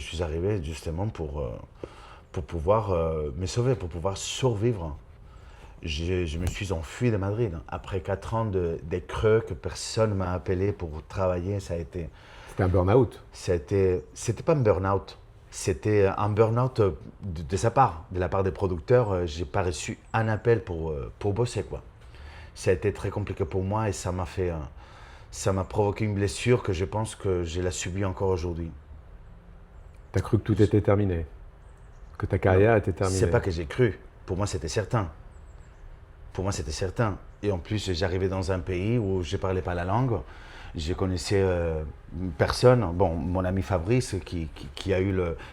suis arrivé justement pour pouvoir me sauver, pour pouvoir survivre. Je me suis enfui de Madrid. Après 4 ans de creux que personne ne m'a appelé pour travailler, C'était un burn-out. c'était pas un burn-out. C'était un burn-out de sa part, de la part des producteurs. J'ai pas reçu un appel pour bosser, quoi. Ça a été très compliqué pour moi et ça m'a provoqué une blessure que je pense que je la subis encore aujourd'hui. Tu as cru que tout était terminé, que ta carrière était terminée. C'est pas que j'ai cru. Pour moi, c'était certain. Pour moi, c'était certain. Et en plus, j'arrivais dans un pays où je ne parlais pas la langue. Je connaissais personne. Bon, mon ami Fabrice qui a eu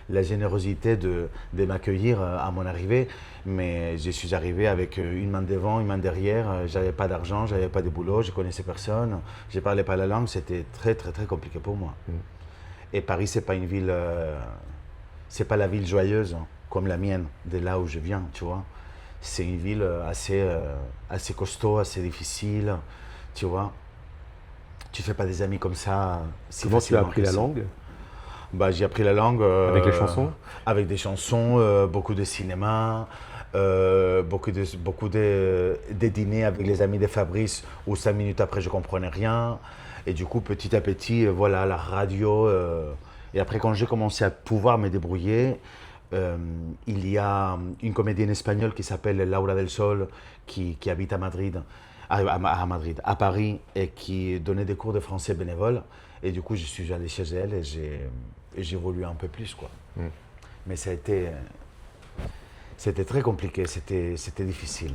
la générosité de m'accueillir à mon arrivée. Mais je suis arrivé avec une main devant, une main derrière. J'avais pas d'argent, j'avais pas de boulot, je connaissais personne. Je ne parlais pas la langue. C'était très, très, très compliqué pour moi. Et Paris, c'est pas une ville, c'est pas la ville joyeuse comme la mienne, de là où je viens, tu vois. C'est une ville assez costaud, assez difficile, tu vois. Tu fais pas des amis comme ça si Comment tu as facilement appris que la ça. langue? Bah, j'ai appris la langue Avec les chansons? avec des chansons, beaucoup de cinéma, des dîners avec les amis de Fabrice où 5 minutes après je comprenais rien. Et du coup, petit à petit, voilà, la radio. Et après, quand j'ai commencé à pouvoir me débrouiller, il y a une comédienne espagnole qui s'appelle Laura del Sol qui habite à Madrid, à Paris, et qui donnait des cours de français bénévoles. Et du coup, je suis allé chez elle et j'ai évolué un peu plus, quoi. Mais c'était très compliqué, c'était difficile.